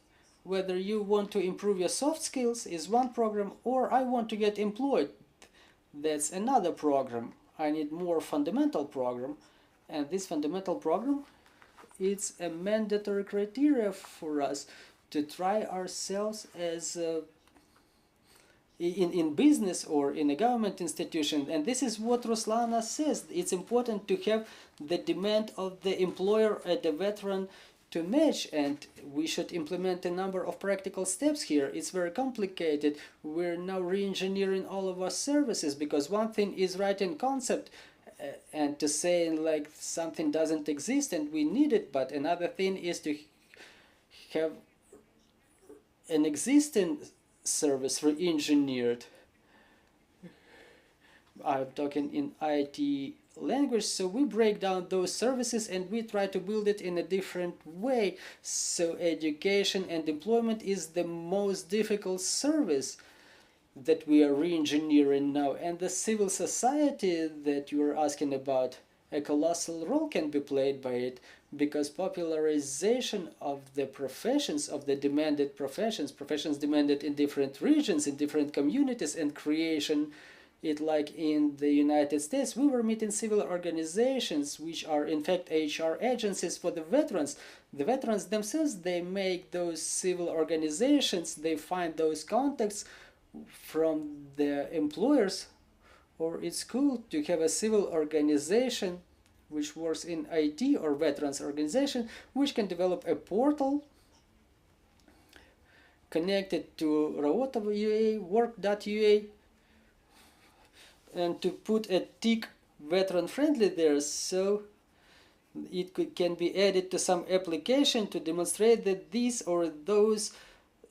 whether you want to improve your soft skills is one program, or I want to get employed, that's another program. I need more fundamental program, and this fundamental program, it's a mandatory criteria for us to try ourselves as in business or in a government institution. And this is what Ruslana says. It's important to have the demand of the employer and the veteran to match, and we should implement a number of practical steps here. It's very complicated. We're now re-engineering all of our services, because one thing is writing concept and to say like something doesn't exist and we need it, but another thing is to have an existing service re-engineered. I'm talking in IT language, so we break down those services and we try to build it in a different way. So education and employment is the most difficult service that we are re-engineering now, and the civil society that you are asking about, a colossal role can be played by it, because popularization of the professions, of the demanded professions demanded in different regions, in different communities, and creation it, like in the United States, we were meeting civil organizations which are in fact HR agencies for the veterans. The veterans themselves, they make those civil organizations, they find those contacts from the employers, or it's cool to have a civil organization which works in IT or veterans organization, which can develop a portal connected to Rawota.ua, work.ua, and to put a tick veteran friendly there, so it can be added to some application to demonstrate that these or those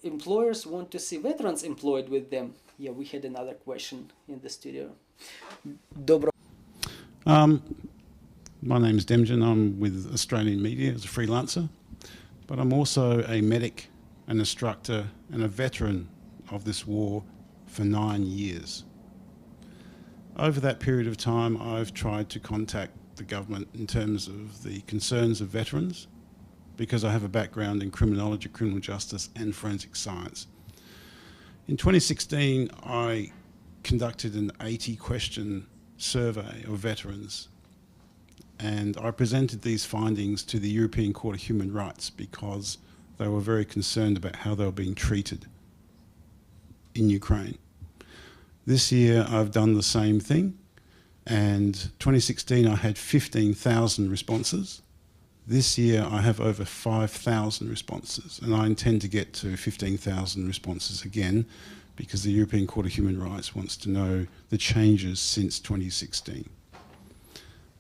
employers want to see veterans employed with them. Yeah, we had another question in the studio. Dobro. My name is Demjan. I'm with Australian Media as a freelancer, but I'm also a medic, an instructor, and a veteran of this war for 9 years. Over that period of time, I've tried to contact the government in terms of the concerns of veterans, because I have a background in criminology, criminal justice, and forensic science. In 2016, I conducted an 80-question survey of veterans and I presented these findings to the European Court of Human Rights because they were very concerned about how they were being treated in Ukraine. This year I've done the same thing, and 2016 I had 15,000 responses. This year I have over 5,000 responses, and I intend to get to 15,000 responses again because the European Court of Human Rights wants to know the changes since 2016.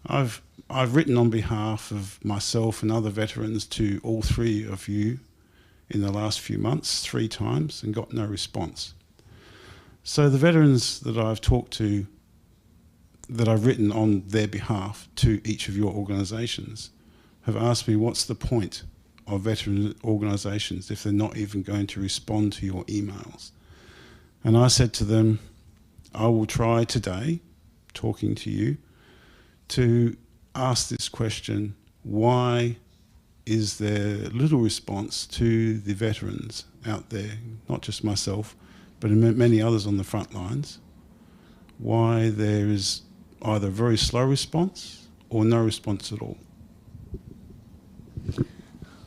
I've written on behalf of myself and other veterans to all three of you in the last few months, 3 times, and got no response. So the veterans that I've talked to, that I've written on their behalf to each of your organisations, have asked me what's the point of veteran organisations if they're not even going to respond to your emails. And I said to them, I will try today, talking to you, to ask this question: why is there little response to the veterans out there, not just myself, but many others on the front lines? Why there is either very slow response or no response at all?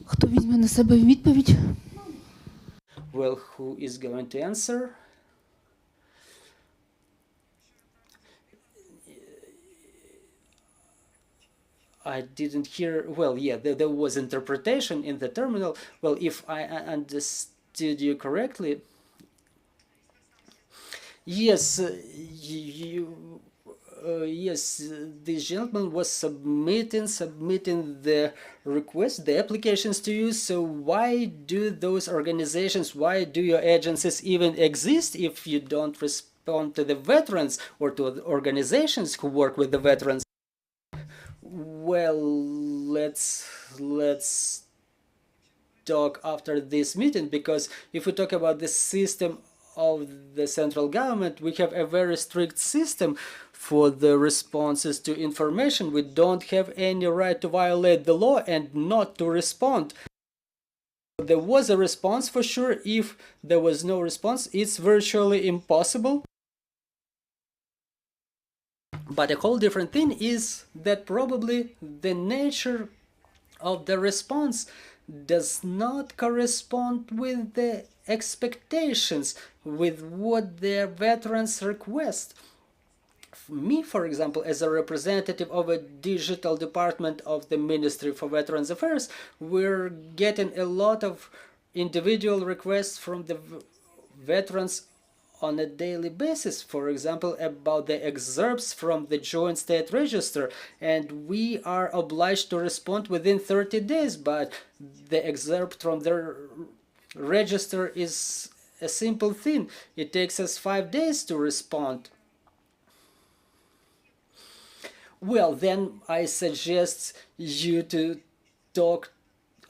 Хто візьме на себе відповідь? Well, who is going to answer? I didn't hear. Well, yeah, there was interpretation in the terminal. Well, if I understood you correctly, yes, yes, this gentleman was submitting the request, the applications to you. So why do those organizations, why do your agencies even exist if you don't respond to the veterans or to the organizations who work with the veterans? Well, let's talk after this meeting, because if we talk about the system of the central government, we have a very strict system for the responses to information. We don't have any right to violate the law and not to respond. There was a response for sure. If there was no response, it's virtually impossible. But a whole different thing is that probably the nature of the response does not correspond with the expectations, with what their veterans request. Me, for example, as a representative of a digital department of the Ministry for Veterans Affairs, we're getting a lot of individual requests from the veterans on a daily basis, for example, about the excerpts from the Joint State Register, and we are obliged to respond within 30 days, but the excerpt from the register is a simple thing. It takes us 5 days to respond. Well, then I suggest you to talk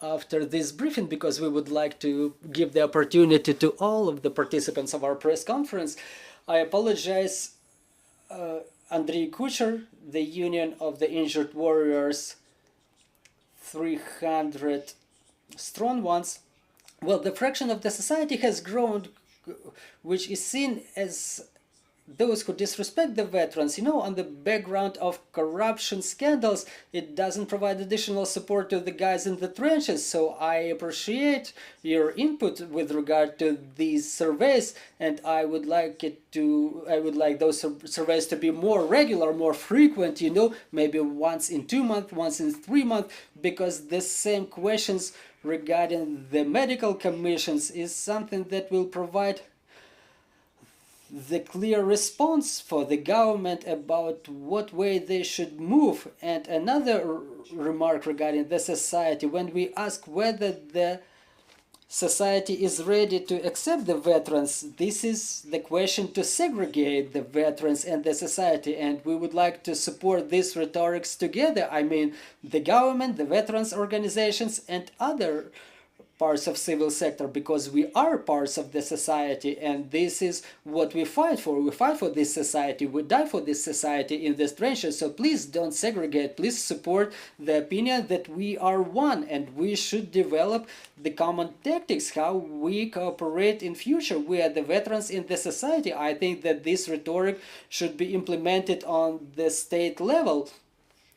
after this briefing, because we would like to give the opportunity to all of the participants of our press conference. I apologize, Andrei Kucher, the Union of the Injured Warriors, 300 strong ones. Well, the fraction of the society has grown, which is seen as those who disrespect the veterans, you know, on the background of corruption scandals. It doesn't provide additional support to the guys in the trenches. So I appreciate your input with regard to these surveys, and I would like those surveys to be more regular, more frequent, you know, maybe once in 2 months, once in 3 months, because the same questions regarding the medical commissions is something that will provide the clear response for the government about what way they should move. And another remark regarding the society: when we ask whether the society is ready to accept the veterans, this is the question to segregate the veterans and the society, and we would like to support these rhetorics together. I mean, the government, the veterans organizations, and other parts of civil sector, because we are parts of the society, and this is what we fight for. We fight for this society, we die for this society in this trenches. So please don't segregate, please support the opinion that we are one, and we should develop the common tactics how we cooperate in future. We are the veterans in the society. I think that this rhetoric should be implemented on the state level.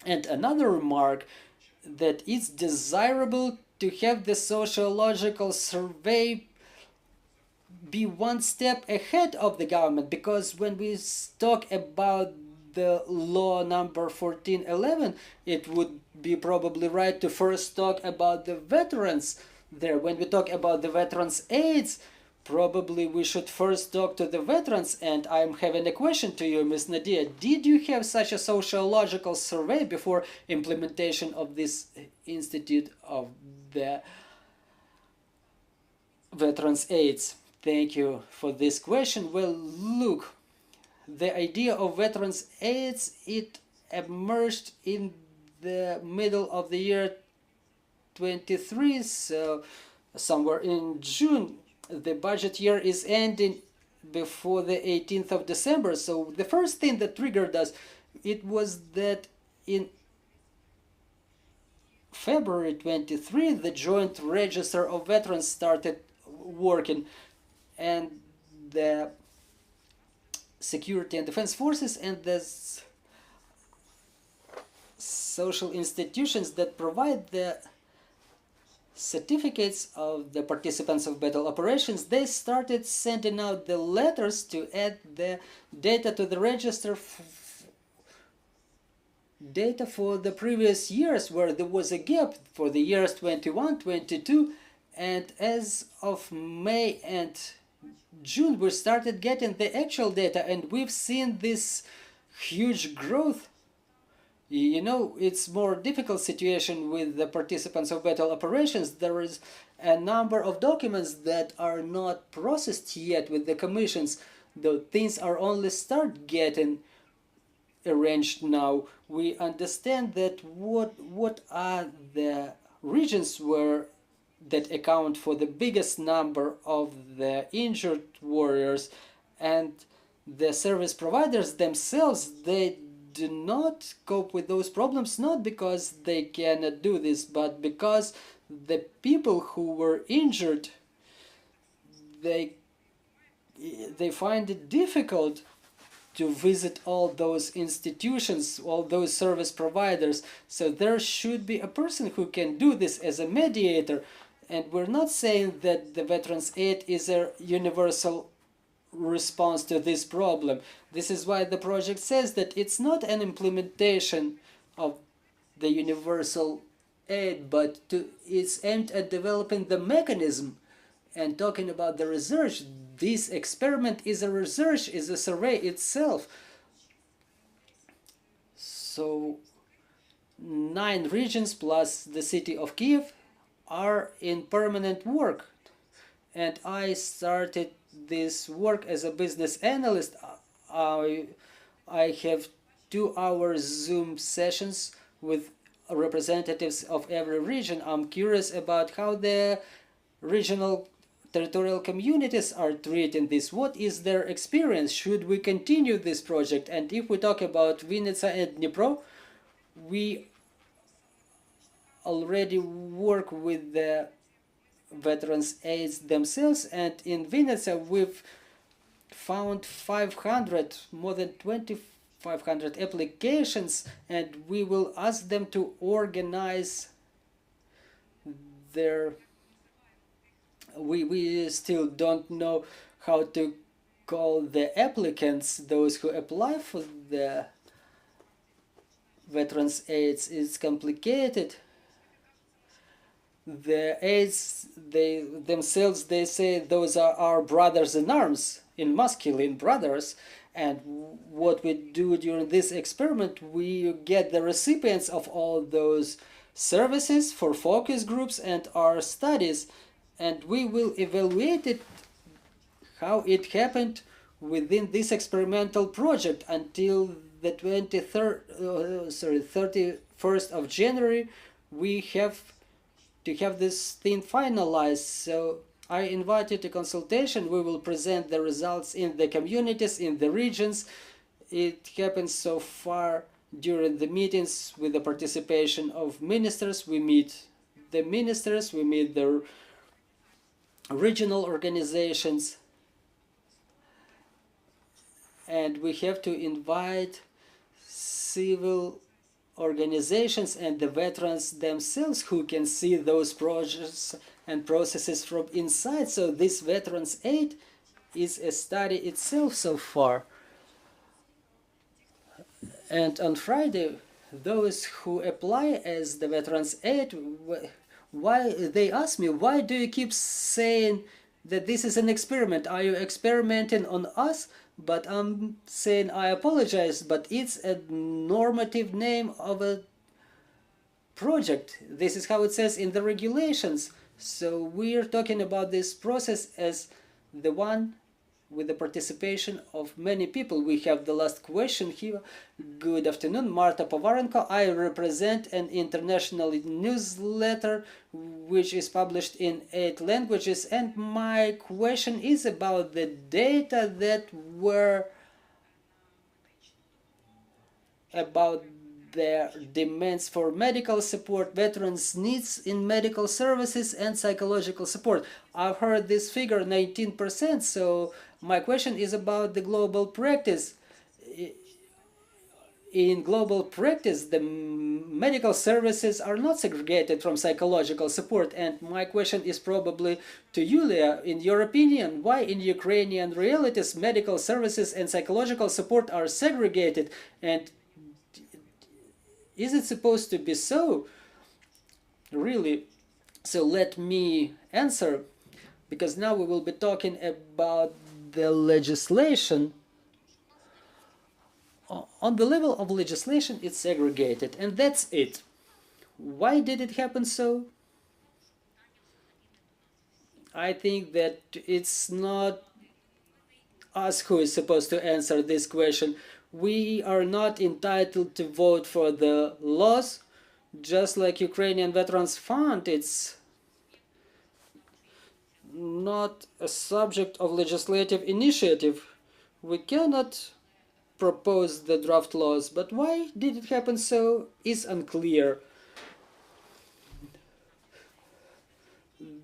And another remark, that it's desirable to have the sociological survey be one step ahead of the government, because when we talk about the law number 1411, it would be probably right to first talk about the veterans there. When we talk about the veterans aids, probably we should first talk to the veterans. And I'm having a question to you, Ms. Nadia. Did you have such a sociological survey before implementation of this institute of the veterans aids? Thank you for this question. Well, look, the idea of veterans aids, it emerged in the middle of the year 23, so somewhere in June. The budget year is ending before the 18th of December. So the first thing that triggered us, it was that in February 23, the Joint Register of Veterans started working, and the security and defense forces and the social institutions that provide the certificates of the participants of battle operations, they started sending out the letters to add the data to the register, data for the previous years where there was a gap for the years 21, 22, and as of May and June we started getting the actual data, and we've seen this huge growth. You know, it's more difficult situation with the participants of battle operations. There is a number of documents that are not processed yet with the commissions. The things are only start getting arranged now. We understand that what are the regions where that account for the biggest number of the injured warriors, and the service providers themselves, they do not cope with those problems, not because they cannot do this, but because the people who were injured, they find it difficult to visit all those institutions, all those service providers. So there should be a person who can do this as a mediator. And we're not saying that the Veterans Aid is a universal response to this problem. This is why the project says that it's not an implementation of the universal aid, but it's aimed at developing the mechanism and talking about the research. This experiment is a research, is a survey itself. So 9 regions plus the city of Kiev are in permanent work, and I started this work as a business analyst. I have 2-hour Zoom sessions with representatives of every region. I'm curious about how the regional territorial communities are treating this. What is their experience? Should we continue this project? And if we talk about Vinnytsia and Dnipro, we already work with the veterans aids themselves, and in Vinnytsia we've found 500, more than 2,500 applications, and we will ask them to organize their, we still don't know how to call the applicants, those who apply for the veterans aids. It's complicated. The aids, they themselves, they say those are our brothers in arms, in masculine brothers. And what we do during this experiment, we get the recipients of all those services for focus groups and our studies, and we will evaluate it, how it happened within this experimental project until the 31st of January. We have to have this thing finalized. So I invite you to consultation. We will present the results in the communities, in the regions. It happens so far during the meetings with the participation of ministers. We meet the ministers, we meet the regional organizations, and we have to invite civil organizations and the veterans themselves who can see those projects and processes from inside. So this Veterans Aid is a study itself so far. And on Friday, those who apply as the Veterans Aid, why they ask me, why do you keep saying that this is an experiment? Are you experimenting on us? But I'm saying I apologize, but it's a normative name of a project. This is how it says in the regulations. So we're talking about this process as the one with the participation of many people. We have the last question here. Good afternoon, Marta Povarenko. I represent an international newsletter which is published in 8 languages, and my question is about the data that were about their demands for medical support, veterans' needs in medical services and psychological support. I've heard this figure 19%, so my question is about the global practice. In global practice, the medical services are not segregated from psychological support, and my question is probably to Yulia. In your opinion, why in Ukrainian realities medical services and psychological support are segregated, and is it supposed to be so? Really? So let me answer, because now we will be talking about the legislation. On the level of legislation, it's segregated, and that's it. Why did it happen so? I think that it's not us who is supposed to answer this question. We are not entitled to vote for the laws, just like Ukrainian Veterans Fund. It's not a subject of legislative initiative. We cannot propose the draft laws, but why did it happen so is unclear.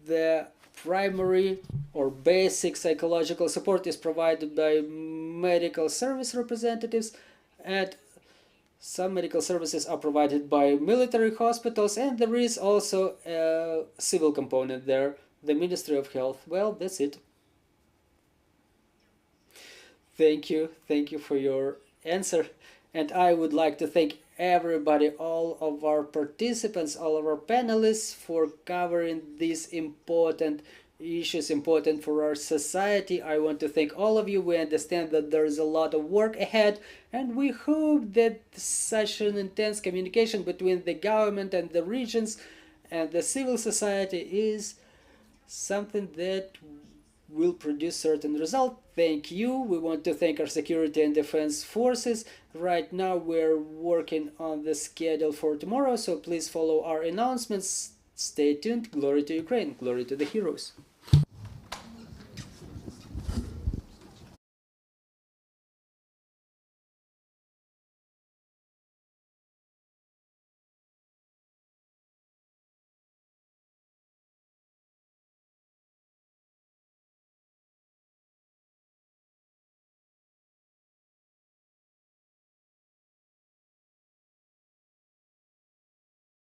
The primary or basic psychological support is provided by medical service representatives, and some medical services are provided by military hospitals, and there is also a civil component there, the Ministry of Health. Well, that's it. Thank you for your answer, and I would like to thank everybody, all of our participants, all of our panelists for covering these important issues important for our society. I want to thank all of you. We understand that there is a lot of work ahead, and we hope that such an intense communication between the government and the regions and the civil society is something that will produce certain result. Thank you. We want to thank our security and defense forces. Right now we're working on the schedule for tomorrow, so please follow our announcements. Stay tuned. Glory to Ukraine. Glory to the heroes.